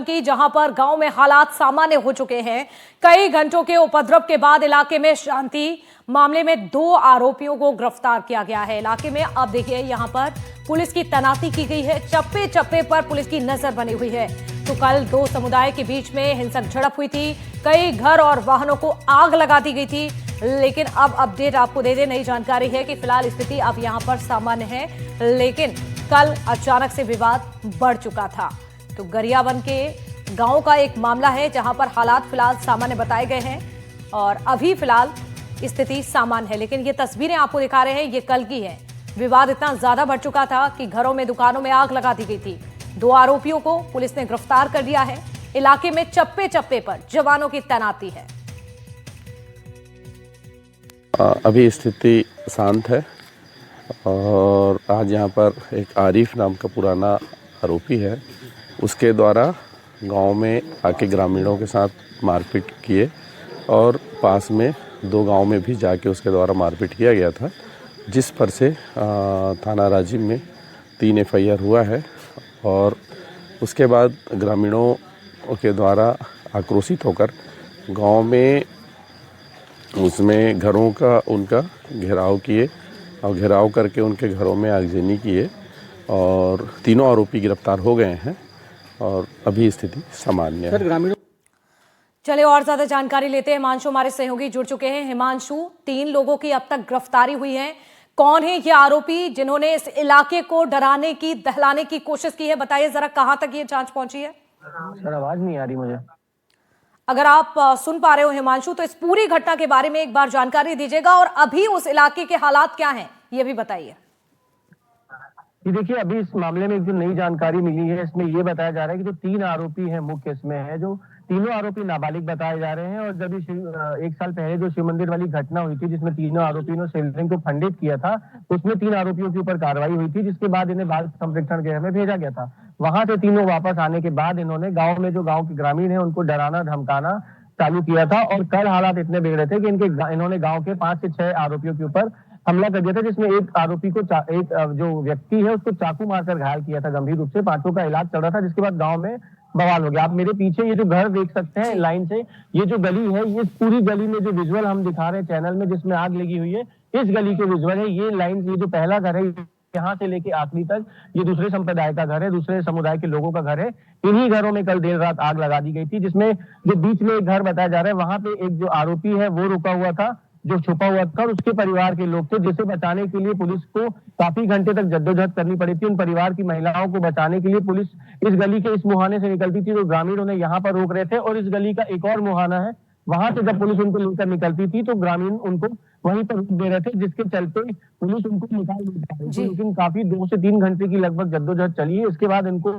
की, जहां पर गांव में हालात सामान्य हो चुके हैं। कई घंटों के उपद्रव के बाद इलाके में शांति। मामले में 2 आरोपियों को गिरफ्तार किया गया है। इलाके में अब देखिए यहां पर पुलिस की तैनाती की गई है। चप्पे चप्पे पर पुलिस की नजर बनी हुई है। तो कल 2 समुदाय के बीच में हिंसक झड़प हुई थी। कई घर और वाहनों को आग लगा दी गई थी। लेकिन अब अपडेट आपको दे दे, नई जानकारी है कि फिलहाल स्थिति अब यहां पर सामान्य है, लेकिन कल अचानक से विवाद बढ़ चुका था। तो गरियाबंद के गांव का एक मामला है जहां पर हालात फिलहाल सामान्य बताए गए हैं और अभी फिलहाल स्थिति सामान्य है। लेकिन ये तस्वीरें आपको दिखा रहे हैं, ये कल की है। विवाद इतना ज्यादा बढ़ चुका था कि घरों में, दुकानों में आग लगा दी गई थी। 2 आरोपियों को पुलिस ने गिरफ्तार कर लिया है। इलाके में चप्पे चप्पे पर जवानों की तैनाती है। अभी स्थिति शांत है और आज यहाँ पर एक आरिफ नाम का पुराना आरोपी है, उसके द्वारा गांव में आके ग्रामीणों के साथ मारपीट किए और पास में 2 गांव में भी जाके उसके द्वारा मारपीट किया गया था, जिस पर से थाना राजीव में 3 FIR हुआ है। और उसके बाद ग्रामीणों के द्वारा आक्रोशित होकर गांव में उसमें घरों का उनका घेराव किए और घेराव करके उनके घरों में आगजनी किए और 3 आरोपी गिरफ्तार हो गए हैं और अभी स्थिति सामान्य है। चले और ज्यादा जानकारी लेते हैं। हिमांशु हमारे सहयोगी जुड़ चुके हैं। हिमांशु, 3 लोगों की अब तक गिरफ्तारी हुई है। कौन है ये आरोपी जिन्होंने इस इलाके को डराने की, दहलाने की कोशिश की है? बताइए जरा, कहां तक ये जांच पहुंची है? सर आवाज नहीं आ रही मुझे। अगर आप सुन पा रहे हो हिमांशु, तो इस पूरी घटना के बारे में एक बार जानकारी दीजिएगा और अभी उस इलाके के हालात क्या हैं, ये भी बताइए। देखिए, अभी इस मामले में एक जो नई जानकारी मिली है, इसमें ये बताया जा रहा है कि जो 3 आरोपी हैं मुख्य इसमें है, जो तीनों आरोपी नाबालिग बताए जा रहे हैं। और जब 1 साल पहले जो शिव मंदिर वाली घटना हुई थी, जिसमें तीनों आरोपियों ने शिवलिंग को खंडित किया था, तो उसमें 3 आरोपियों के ऊपर कार्रवाई हुई थी, जिसके बाद इन्हें बाल संप्रेक्षण गृह में भेजा गया था। वहां से तीनों वापस आने के बाद इन्होंने गाँव में जो गाँव के ग्रामीण है उनको डराना धमकाना चालू किया था। और कल हालात इतने बिगड़े थे कि इन्होंने गाँव के 5 से 6 आरोपियों के ऊपर हमला कर दिया था, जिसमें एक आरोपी को एक जो व्यक्ति है उसको चाकू मारकर घायल किया था गंभीर रूप से। 5 का इलाज चल रहा था, जिसके बाद गांव में बवाल हो गया। आप मेरे पीछे ये जो घर देख सकते हैं लाइन से, ये जो गली है, ये पूरी गली में जो विजुअल हम दिखा रहे हैं चैनल में, जिसमें आग लगी हुई है, इस गली के विजुअल है। ये लाइन, ये जो पहला घर है, यहाँ से लेके आखिरी तक ये दूसरे संप्रदाय का घर है, दूसरे समुदाय के लोगों का घर है। इन्हीं घरों में कल देर रात आग लगा दी गई थी, जिसमें जो बीच में एक घर बताया जा रहा है, वहां पे एक जो आरोपी है वो रुका हुआ था, जो छुपा हुआ था, और उसके परिवार के लोग थे, जिसे बचाने के लिए पुलिस को काफी घंटे तक जद्दोजहद करनी पड़ी थी। उन परिवार की महिलाओं को बचाने के लिए पुलिस इस गली के इस मुहाने से निकलती थी, तो ग्रामीण उन्हें यहाँ पर रोक रहे थे। और इस गली का एक और मुहाना है, वहां से जब पुलिस उनको लेकर निकलती थी तो ग्रामीण उनको वहीं पर रोक दे रहे थे, जिसके चलते पुलिस उनको निकाल नहीं पा रही थी। लेकिन काफी 2 से 3 घंटे की लगभग जद्दोजहद चली है। इसके बाद इनको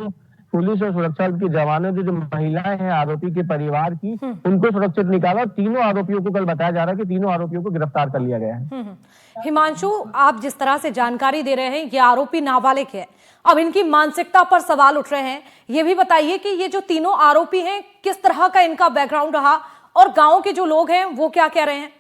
पुलिस और सुरक्षा बल के जवानों ने जो महिलाएं हैं आरोपी के परिवार की, उनको सुरक्षित निकाला। और तीनों आरोपियों को कल बताया जा रहा है कि तीनों आरोपियों को गिरफ्तार कर लिया गया है। हिमांशु, आप जिस तरह से जानकारी दे रहे हैं, ये आरोपी नाबालिग है। अब इनकी मानसिकता पर सवाल उठ रहे हैं। ये भी बताइए कि ये जो तीनों आरोपी हैं, किस तरह का इनका बैकग्राउंड रहा और गांव के जो लोग हैं वो क्या कह रहे हैं?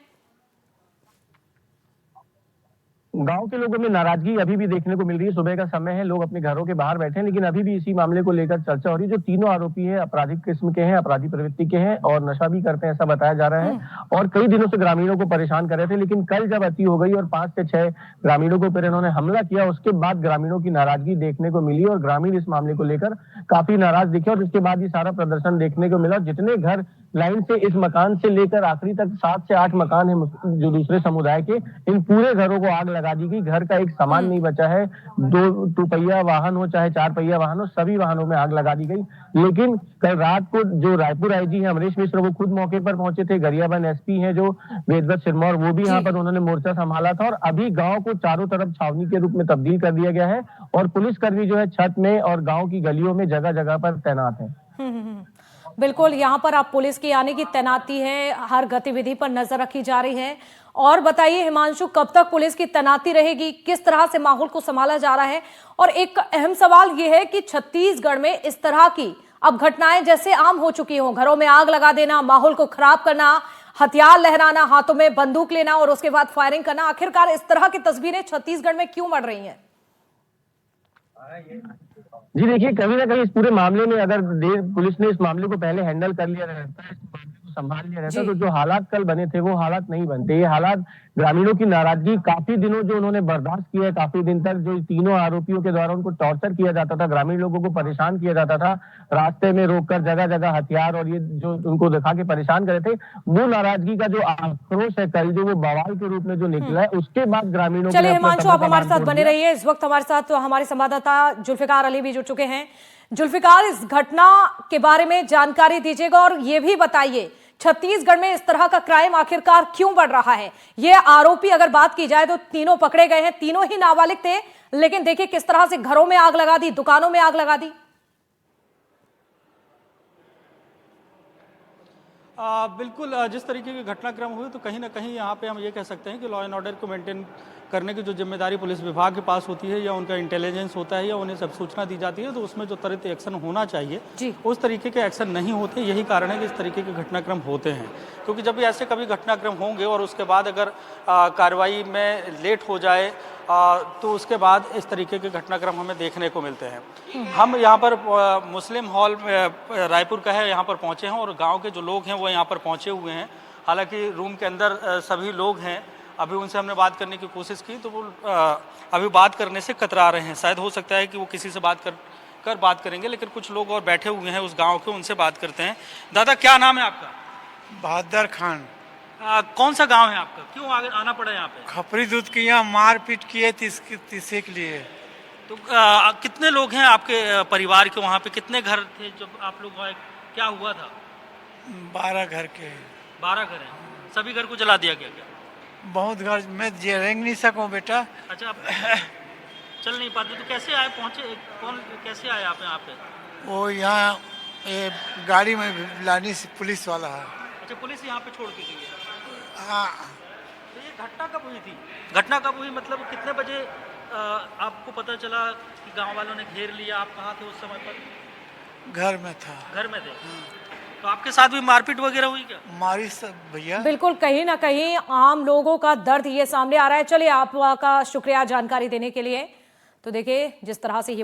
गांव के लोगों में नाराजगी अभी भी देखने को मिल रही है। सुबह का समय है, लोग अपने घरों के बाहर बैठे हैं, लेकिन अभी भी इसी मामले को लेकर चर्चा हो रही है। जो तीनों आरोपी हैं आपराधिक किस्म के हैं, अपराधी प्रवृत्ति के हैं और नशा भी करते हैं, ऐसा बताया जा रहा है। और कई दिनों से ग्रामीणों को परेशान कर रहे थे, लेकिन कल जब अति हो गई और 5 से 6 ग्रामीणों को फिर इन्होंने हमला किया, उसके बाद ग्रामीणों की नाराजगी देखने को मिली और ग्रामीण इस मामले को लेकर काफी नाराज दिखे। और इसके बाद ये सारा प्रदर्शन देखने को मिला। जितने घर लाइन से इस मकान से लेकर आखिरी तक 7 से 8 मकान है जो दूसरे समुदाय के, इन पूरे घरों को आग लगा दी गई। घर का एक सामान नहीं बचा है, 2 पहिया वाहन हो चाहे 4 पहिया वाहन हो, सभी वाहनों में आग लगा दी गई। लेकिन कल रात को जो रायपुर आईजी है अमरीश मिश्र, वो खुद मौके पर पहुंचे थे। गरियाबंद SP है जो वेदव्रत सिरमौर, वो भी यहाँ पर उन्होंने मोर्चा संभाला था। और अभी गांव को चारों तरफ छावनी के रूप में तब्दील कर दिया गया है और पुलिसकर्मी जो है छत में और गाँव की गलियों में जगह जगह पर तैनात है। बिल्कुल, यहाँ पर आप पुलिस की आने की तैनाती है, हर गतिविधि पर नजर रखी जा रही है। और बताइए हिमांशु, कब तक पुलिस की तैनाती रहेगी, किस तरह से माहौल को संभाला जा रहा है? और एक अहम सवाल यह है कि छत्तीसगढ़ में इस तरह की अब घटनाएं जैसे आम हो चुकी हों, घरों में आग लगा देना, माहौल को खराब करना, हथियार लहराना, हाथों में बंदूक लेना और उसके बाद फायरिंग करना, आखिरकार इस तरह की तस्वीरें छत्तीसगढ़ में क्यों बढ़ रही हैं? जी देखिए, कहीं ना कहीं इस पूरे मामले में अगर पुलिस ने इस मामले को पहले हैंडल कर लिया रहता, इस मामले को संभाल लिया रहता, जी। तो जो हालात कल बने थे वो हालात नहीं बनते। ये हालात ग्रामीणों की नाराजगी, काफी दिनों जो उन्होंने बर्दाश्त किया है, काफी दिन तक जो तीनों आरोपियों के द्वारा उनको टॉर्चर किया जाता था, ग्रामीण लोगों को परेशान किया जाता था, रास्ते में रोककर जगह जगह हथियार और ये जो उनको दिखा के परेशान करे थे, वो नाराजगी का जो आक्रोश है कल, जो वो बवाल के रूप में जो निकला है, उसके बाद ग्रामीणों ने चलिए अपना हिमांशु, सब्र आप का हमारे बांध साथ तोड़ बने दिया। रहिए। इस वक्त हमारे साथ तो हमारे संवाददाता जुल्फिकार अली भी जुड़ चुके हैं। जुल्फिकार, इस घटना के बारे में जानकारी दीजिएगा और ये भी बताइए, छत्तीसगढ़ में इस तरह का क्राइम आखिरकार क्यों बढ़ रहा है? ये आरोपी अगर बात की जाए तो तीनों पकड़े गए हैं, तीनों ही नाबालिग थे, लेकिन देखिए किस तरह से घरों में आग लगा दी, दुकानों में आग लगा दी। बिल्कुल, जिस तरीके के घटनाक्रम हुए तो कहीं ना कहीं यहाँ पे हम ये कह सकते हैं कि लॉ एंड ऑर्डर को मेंटेन करने की जो जिम्मेदारी पुलिस विभाग के पास होती है, या उनका इंटेलिजेंस होता है, या उन्हें सब सूचना दी जाती है, तो उसमें जो त्वरित एक्शन होना चाहिए जी। उस तरीके के एक्शन नहीं होते। यही कारण है कि इस तरीके के घटनाक्रम होते हैं, क्योंकि जब भी ऐसे कभी घटनाक्रम होंगे और उसके बाद अगर कार्रवाई में लेट हो जाए तो उसके बाद इस तरीके के घटनाक्रम हमें देखने को मिलते हैं। हम यहाँ पर मुस्लिम हॉल रायपुर का है, यहाँ पर पहुँचे हैं और गांव के जो लोग हैं वो यहाँ पर पहुँचे हुए हैं। हालांकि रूम के अंदर सभी लोग हैं, अभी उनसे हमने बात करने की कोशिश की तो वो अभी बात करने से कतरा रहे हैं। शायद हो सकता है कि वो किसी से बात कर बात करेंगे, लेकिन कुछ लोग और बैठे हुए हैं उस गाँव के, उनसे बात करते हैं। दादा, क्या नाम है आपका? बहादुर खान। कौन सा गांव है आपका? क्यों आगे आना पड़ा यहाँ पे? खपरी दूध की यहाँ मारपीट किए तीसरे के लिए। तो कितने लोग हैं आपके परिवार के? वहाँ पे कितने घर थे जब आप लोग आए? क्या हुआ था? 12 घर के। 12 घर हैं। सभी घर को जला दिया गया क्या? बहुत घर मैं रेंग नहीं सकूँ बेटा। अच्छा, आप चल नहीं पाते तो कैसे आए, पहुँचे कौन, कैसे आए आप यहाँ पे? वो यहाँ गाड़ी में लानी से पुलिस वाला है। अच्छा, पुलिस यहाँ पे छोड़ के गई है। हाँ। तो ये घटना कब हुई थी? घटना कब हुई मतलब कितने बजे आपको पता चला कि गांव वालों ने घेर लिया? आप कहाँ थे उस समय पर? घर में था। घर में थे। तो आपके साथ भी मारपीट वगैरह हुई क्या? मारी सब भैया। बिल्कुल, कहीं ना कहीं आम लोगों का दर्द ये सामने आ रहा है। चलिए, आपका शुक्रिया जानकारी देने के लिए। तो देखिए जिस तरह से ये